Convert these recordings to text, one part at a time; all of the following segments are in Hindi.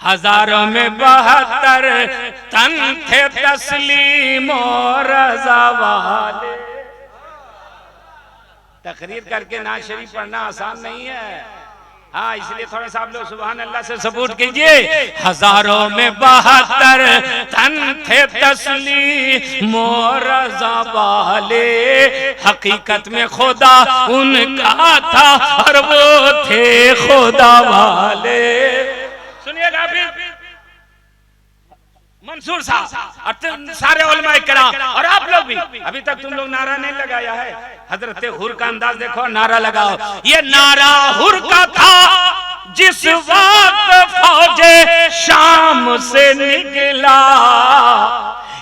हजारों में 72 तन थे तस्लीम और रज़ा वाले। तकरीर करके नाज़ शरीफ पढ़ना आसान नहीं है। हाँ, इसलिए थोड़ा सा आप लोग सुभान अल्लाह से सपोर्ट कीजिए। हजारों में 72 तन थे तस्लीम और रज़ा वाले, हकीकत में खुदा उनका था और वो थे खुदा वाले। सुनिएगा फिर मंसूर साहब और सारे उलमा इकराम और आप लोग भी, अभी तक तुम लोग नारा नहीं लगाया है। हजरत हुर का अंदाज देखो, नारा लगाओ। ये नारा हुर का था जिस वक्त फौजे शाम से निकला,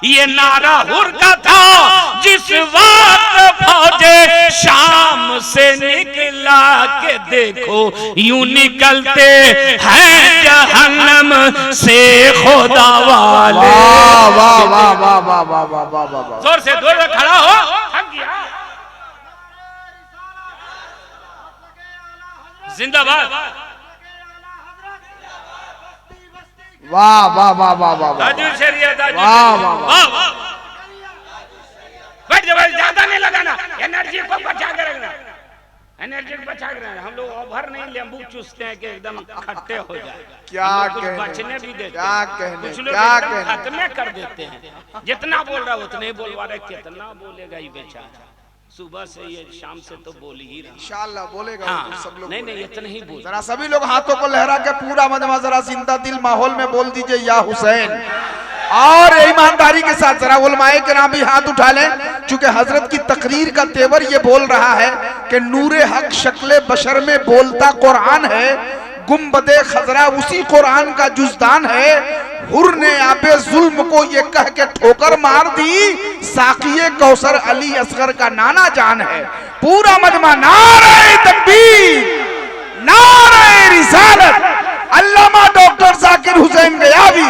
ये नारा हुर का था जिस वक्त फौजे शाम से निकला के देखो यूं निकलते हैं जहन्नम से खुदा वाले। वाह वाह वाह वाह वाह वाह वाह वाह वाह। जोर से जोर से खड़ा हो, थक गया। जिंदाबाद। वाह वाह वाह वाह वाह वाह। ताजुल शरीयत, वाह वाह वाह। बैठ जाओ, ज्यादा नहीं लगाना, एनर्जी को बचा के रखना, एनर्जी को बचा के रखना। हम लोग ओवर नहीं नींबू चूसते हैं कि एकदम खट्टे हो जाए। क्या कहने, बचने भी देते क्या हैं। कहने, कुछ लोग क्या एकदम कहने। खत्मे कर देते हैं। जितना बोल रहा है उतना ही बोलवा रहे, कितना बोलेगा ये बेचारा। सुबह से ये शाम से तो बोल ही रहा। इंशाअल्लाह बोलेगा। हाँ, सब लोग नहीं नहीं इतना ही बोल। जरा सभी लोग हाथों को लहरा के पूरा मजमा जरा जिंदा दिल माहौल में बोल दीजिए या हुसैन। और ईमानदारी के साथ जरा उलमाए के नाम भी हाथ उठा लें, चूंकि हजरत की तकरीर का तेवर ये बोल रहा है कि नूरे हक शक्ले बशर में बोलता कुरान है, गुम्बदे खजरा उसी कुरान का जुज़दान है। हुर ने आबे जुल्म को ये कह के ठोकर मार दी, साकिये कौसर अली असगर का नाना जान है। पूरा मजमा नारे तकबीर, नारे रिसालत, अल्लामा डॉक्टर जाकिर हुसैन गयावी,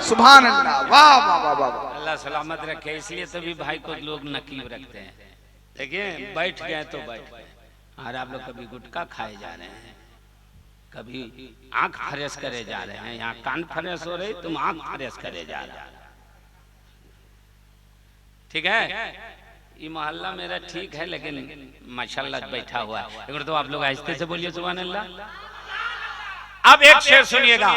सुभान अल्लाह। वाह वाह वाह वाह। अल्लाह सलामत रखे। इसलिए तभी भाई को लोग नकीब रखते हैं। देखिए बैठ गए तो बैठ गए। और आप लोग कभी गुटखा खाए जा रहे हैं, कभी आंख फ्रेश करे जा रहे हैं। यहाँ कान फ्रेश हो रही, तुम आंख फ्रेश करे जा रहे हो। ठीक है, ये मोहल्ला मेरा ठीक है, लेकिन माशाल्लाह बैठा हुआ है। एक तो आप लोग आहिस्ते से बोलिए सुभान अल्लाह। अब एक शेर सुनिएगा।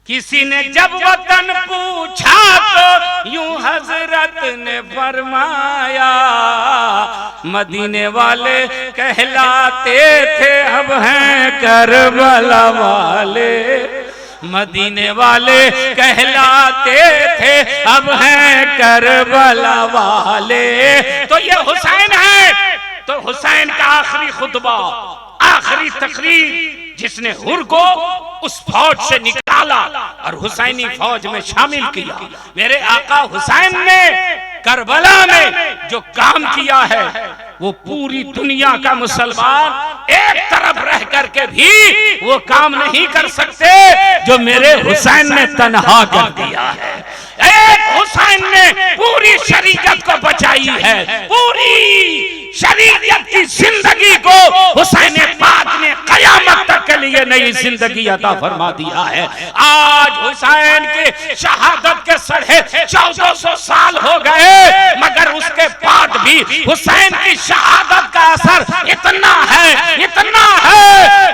किसी ने जब वतन पूछा तो यूं हजरत ने फरमाया, मदीने वाले कहलाते थे अब हैं करबला वाले। मदीने वाले कहलाते थे अब हैं करबला वाले। तो ये हुसैन है, तो हुसैन का आखिरी खुतबा, आखिरी तकरीर, जिसने हुर को उस फौज से निकाला और हुसैनी फौज में शामिल किया। मेरे आका हुसैन ने करबला में जो काम किया है वो पूरी दुनिया का मुसलमान एक तरफ रह करके भी वो काम नहीं कर सकते जो मेरे हुसैन ने तन्हा कर दिया है। एक हुसैन ने पूरी शरीयत को बचाई है, पूरी शरीयत की जिंदगी को हुसैन पाक ने कयामत तक के लिए नई जिंदगी अता फरमा दिया है। आज हुसैन की शहादत के 1450 साल हो गए, मगर उसके बाद भी हुसैन की शहादत का असर इतना है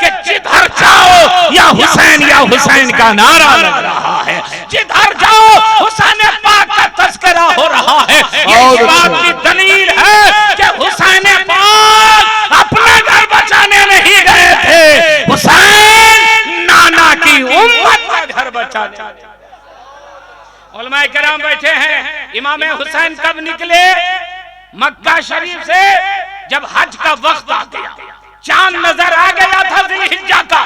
कि जिधर जाओ या हुसैन का नारा लग रहा है, जिधर जाओ हुसैन पाक का तज़किरा हो रहा है। ये बात की दलील है कि हुसैन पाक अपना घर बचाने नहीं गए थे, हुसैन नाना की उम्मत का घर बचाने। उलमाए किराम बैठे हैं। इमाम हुसैन कब निकले मक्का शरीफ से? जब हज का वक्त आ गया, चांद नजर आ गया था ज़िलहिज्जा का,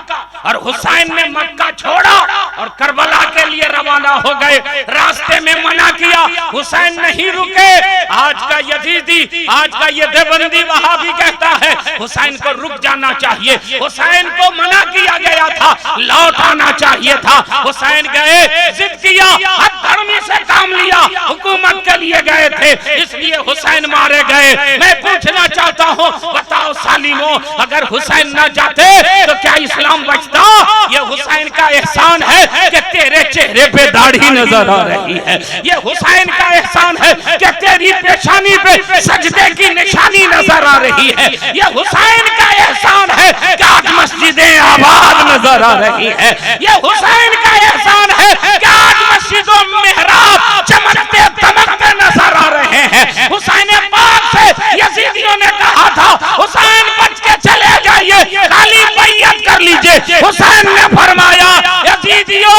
और हुसैन ने मक्का छोड़ा और करबला के लिए रवाना हो गए। रास्ते में मना किया, हुसैन नहीं रुके। आज का यजीदी, आज का ये देवबंदी वहाबी कहता है हुसैन को रुक जाना चाहिए। हुसैन को मना किया गया था, लौट आना चाहिए था। हुसैन गए, जिद किया, हद धर्मी से काम लिया, हुकूमत के लिए गए थे, इसलिए हुसैन मारे गए। मैं पूछना चाहता हूँ, बताओ सालिमो, अगर हुसैन न जाते तो क्या इस्लाम बचता? ये हुसैन का एहसान है कि तेरे चेहरे पे दाढ़ी नजर आ रही है। ये हुसैन का एहसान है कि तेरी पेशानी पे सजदे की निशानी नजर आ रही है। ये हुसैन का एहसान है कि आज मस्जिदें आबाद नजर आ रही है। ये हुसैन का एहसान है कि आज मस्जिदों में मेहराब चमकते दमकते नजर आ रहे हैं। हुसैन पाक से यजीदियों ने कहा था हुसैन बच के चले जाइए, खाली बैयत कर लीजिए। हुसैन ने फरमाया यजीदियों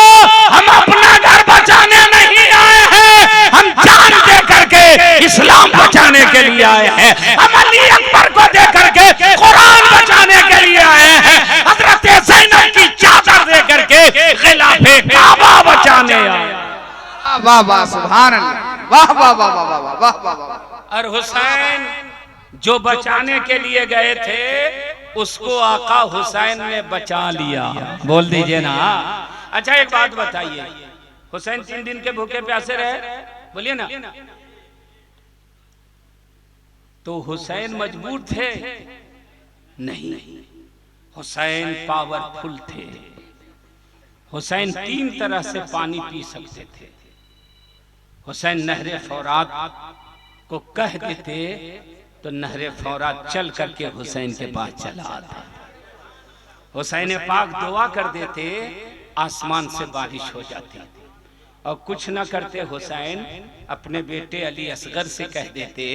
हम अपना घर बचाने नहीं आए हैं, हम जान दे करके इस्लाम बचाने के लिए आए हैं। हम अली अकबर को दे करके कुरान बचाने के लिए आए हैं। हजरत ज़ैनब की चादर दे करके खिलाफे काबा बचाने आए। वाह वाह सुभान अल्लाह, वाह वाह वाह वाह वाह वाह वाह वाह। और हुसैन जो बचाने के लिए गए थे उसको आका हुसैन ने बचा लिया। बोल दीजिए ना। अच्छा एक बात बताइए, हुसैन 3 दिन के भूखे प्यासे रहे, बोलिए ना। तो हुसैन मजबूर थे? नहीं, हुसैन पावरफुल थे। हुसैन 3 तरह से पानी पी सकते थे। हुसैन नहरे फौरात को कह देते तो नहरे फौरात चल करके हुसैन के पास चला आता। हुसैन पाक दुआ कर देते, आसमान से बारिश हो जाती। और कुछ न करते हुसैन अपने बेटे अली असगर से कह देते,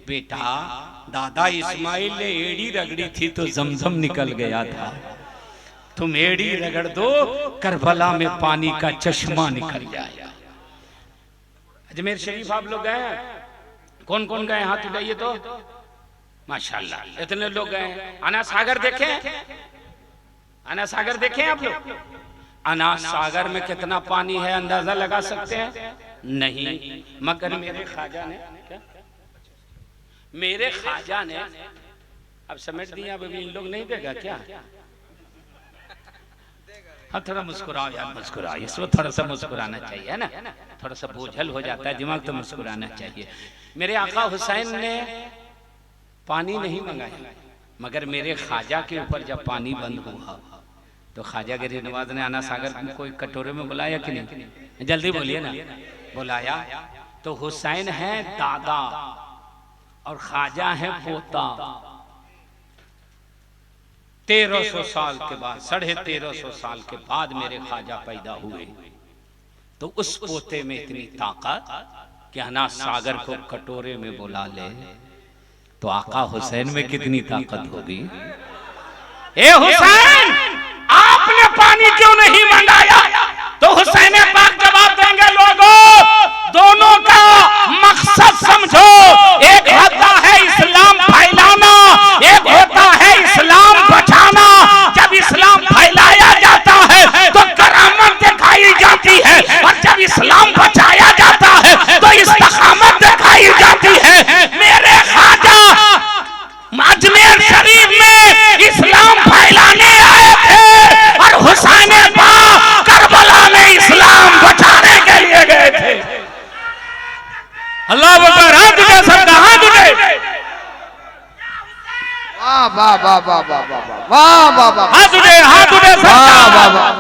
बेटा दादा इस्माइल ने एड़ी रगड़ी थी तो जमजम निकल गया था, तुम एड़ी रगड़ दो करबला में पानी का चश्मा निकल जाएगा। अजमेर शरीफ आप लोग गए हैं? कौन कौन गए? हाथ उठाइए तो। माशाल्लाह इतने लोग गए हैं। अना सागर देखे? अना सागर देखे आप लोग? अना सागर में कितना पानी है अंदाजा लगा सकते हैं? नहीं, मगर मेरे ख्वाजा ने क्या? मेरे ख्वाजा ने अब समेट दिया। अब इन लोग नहीं देगा क्या? हाँ थोड़ा मुस्कुराओ यार, मुस्कुराओ। इसमें थोड़ा सा मुस्कुराना चाहिए, है ना? थोड़ा सा बोझल हो जाता है दिमाग, तो मुस्कुराना चाहिए। मेरे आका हुसैन ने पानी नहीं मंगाया, मगर मेरे ख्वाजा के ऊपर जब पानी बंद हुआ तो ख्वाजा गरीब नवाज ने आना सागर को कोई कटोरे में बुलाया कि नहीं? जल्दी बोलिए ना। बुलाया। तो हुसैन है दादा और ख्वाजा है पोता। 1300 साल के बाद, 1350 साल के बाद मेरे ख्वाजा पैदा हुए। तो उस पोते में इतनी ताकत कि अना सागर को कटोरे में बुला ले, तो आका हुसैन में कितनी ताकत होगी? ए हुसैन, आपने पानी क्यों नहीं मंगाया? तो हुसैन पाक जवाब देंगे, लोगों दोनों का मकसद समझो। एक होता है इस्लाम फैलाना, एक होता है इस्लाम बचाना। जब इस्लाम फैलाया जाता है तो करामत दिखाई जाती है, और जब इस्लाम बचाया जाता है तो इस्तिकामत दिखाई जाती है। मेरे ख्वाजा अजमेर शरीफ में इस्लाम फैलाने आए थे और हुसैन पाक करबला में इस्लाम बचाने के लिए गए थे। अल्लाह अकबर। हाथ उठे सबका, हाथ उठे। वाह वाह वाह वाह वाह वाह वाह वाह वाह। हाथ उठे, हाथ उठे सबका। वाह वाह वाह।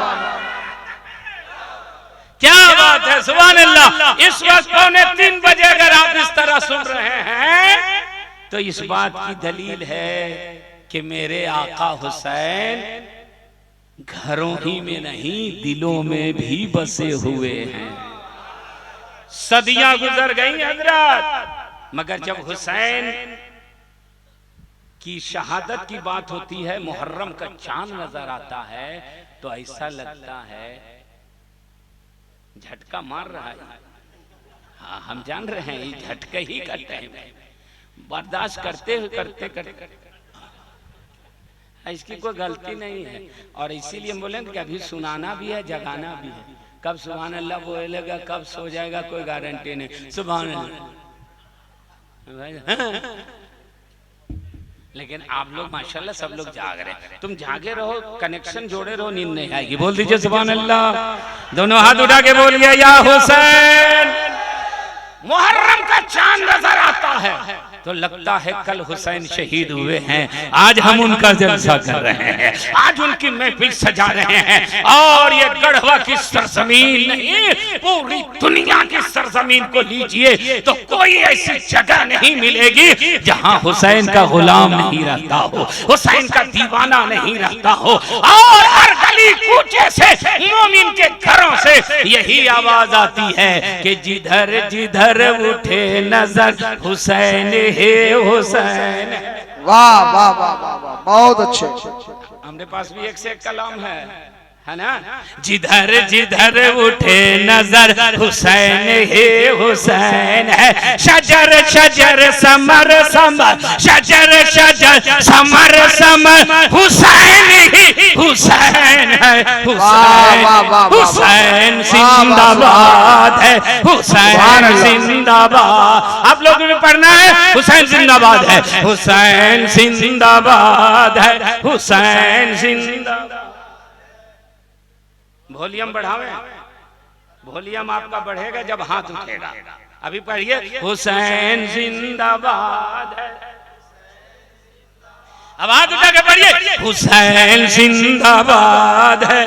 क्या बात है, सुभान अल्लाह। इस वक्त 2:45 बजे अगर आप इस तरह सुन रहे हैं तो इस बात की दलील है कि मेरे आका हुसैन घरों ही में नहीं दिलों में भी बसे हुए हैं। सदियां गुजर गई हजरत, मगर जब हुसैन की शहादत की बात होती है, मुहर्रम का चांद नजर आता है, तो ऐसा लगता है झटका मार रहा है। हाँ हम जान रहे हैं ये झटके ही का टाइम है, बर्दाश्त करते करते करते इसकी कोई गलती नहीं है। और इसीलिए हम बोले कि अभी सुनाना भी है, जगाना भी है। कब सुभान अल्लाह बोलेगा, कब सो जाएगा, कोई गारंटी नहीं। सुभान अल्लाह। लेकिन आप लोग माशाल्लाह सब लोग जाग रहे हैं। तुम जागे रहो, कनेक्शन जोड़े रहो, नींद नहीं आएगी। बोल दीजिए सुभान अल्लाह। दोनों हाथ उठा के बोलिए या हुसैन। मुहर्रम का चांद नजर आता है, तो लगता है कल हुसैन शहीद हुए हैं, आज हम उनका जलसा कर रहे हैं, आज उनकी महफिल सजा रहे हैं। और ये गढ़वा की सरजमीन नहीं, पूरी दुनिया की सरजमीन को लीजिए तो कोई ऐसी जगह नहीं मिलेगी जहां हुसैन का गुलाम नहीं रहता हो, हुसैन का दीवाना नहीं रहता हो। और हर गली कूचे से, मोमिन के घरों से यही आवाज आती है कि जिधर जिधर उठे नजर हुसैन है, हुसैन। वाह वाह वाह वाह वाह, बहुत अच्छे। हमारे पास भी एक से एक कलाम है ना। जिधर जिधर उठे नजर हुसैन है, हुसैन है। शजर शजर समर समर, शजर शजर समर समर, हुसैन ही हुसैन है, हुसैन। हुसैन जिंदाबाद है, हुसैन जिंदाबाद। आप लोग भी पढ़ना है, हुसैन जिंदाबाद है, हुसैन जिंदाबाद है, हुसैन जिंदाबाद। वॉल्यूम बढ़ावे, वॉल्यूम आपका बढ़ेगा जब हाथ उठेगा। अभी पढ़िए, हुसैन जिंदाबाद है। अब हाथ उठा के पढ़िए, हुसैन जिंदाबाद है।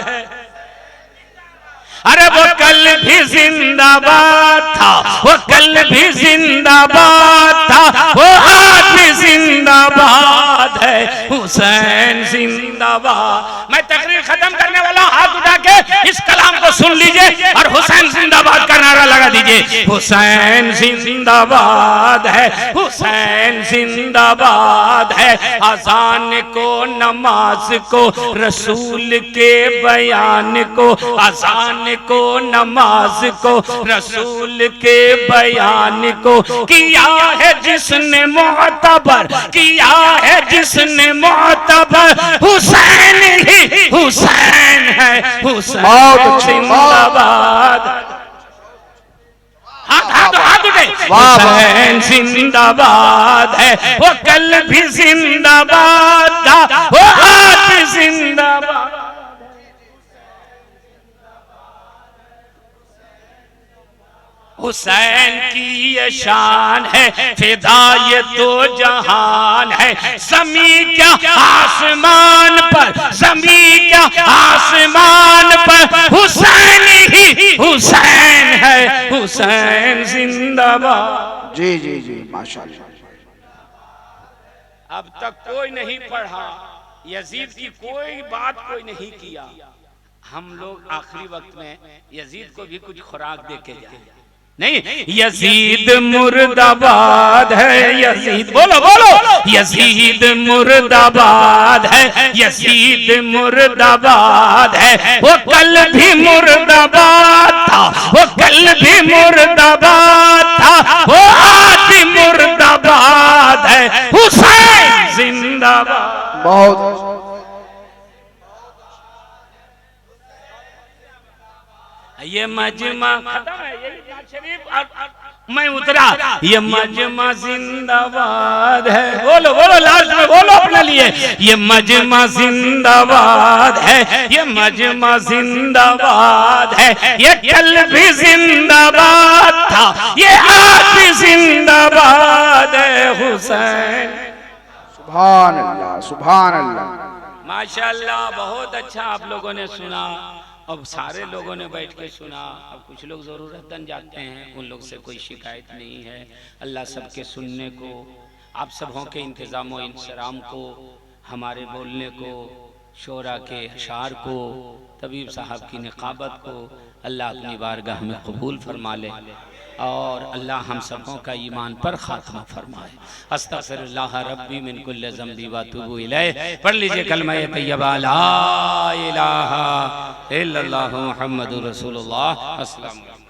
अरे वो कल भी जिंदाबाद था, वो कल भी जिंदाबाद था, वो आज भी जिंदाबाद है, हुसैन जिंदाबाद। मैं तकरीर खत्म करने वाला हूं, हाथ उठा के इस कलाम को सुन लीजिए और हुसैन जिंदाबाद का नारा लगा दीजिए। हुसैन जिंदाबाद है, हुसैन जिंदाबाद है। अजान को, नमाज को, रसूल के बयान को, अजान को, नमाज को, रसूल के बयान को किया है जिसने मोहतबर, किया है जिसने मोहतबर, हुसैन ही हुसैन है, हुसैन जिंदाबाद। हाथ उठे, हुसैन जिंदाबाद है, वो कल भी जिंदाबाद था, वो आज भी जिंदाबाद। हुसैन की ये शान है, फिदा ये तो जहान है। ज़मीं क्या आसमान पर, ज़मीं क्या आसमान पर, हुसैन ही हुसैन है, हुसैन जिंदाबाद। जी जी जी, माशाल्लाह। अब तक कोई नहीं पढ़ा, यजीद की कोई बात कोई नहीं किया। हम लोग आखिरी वक्त में यजीद को भी कुछ खुराक दे के जाए। नहीं, यजीद मुर्दाबाद है, यजीद बोलो बोलो, यजीद मुर्दाबाद है, यजीद मुर्दाबाद है। वो कल भी मुर्दाबाद था, वो कल भी मुर्दाबाद था, वो आज भी मुर्दाबाद है, हुसैन जिंदाबाद। बहुत ये मजमा खत्म है, यही नाज़ शरीफ और मैं उतरा। ये मजमा जिंदाबाद है, बोलो बोलो, लास्ट में बोलो अपने लिए। ये मजमा जिंदाबाद है, ये मजमा जिंदाबाद है। ये कल भी जिंदाबाद था, ये आज भी जिंदाबाद है, हुसैन। सुभान अल्लाह, सुभान अल्लाह। माशाल्लाह, बहुत अच्छा आप लोगों ने सुना। अब सारे लोगों ने बैठ के सुना। अब कुछ लोग ज़रूरतन जाते हैं, उन लोग से कोई शिकायत नहीं है। अल्लाह सबके सुनने को, आप सबों के इंतज़ाम व इंतज़ाम को, हमारे बोलने को, शोरा के अशार को, तबीब साहब की निकाबत को अल्लाह अपनी बारगाह में कबूल फरमा ले और अल्लाह हम सबों का ईमान पर खात्मा फरमाए। अस्तगफिरुल्लाह रब्बी मिन कुल्लि ज़ंबी व अतूबु इलैह। पढ़ लीजिए कलमा तैयबा ला इलाहा इल्लल्लाहु मुहम्मदुर रसूलुल्लाह। अस्सलाम वालेकुम।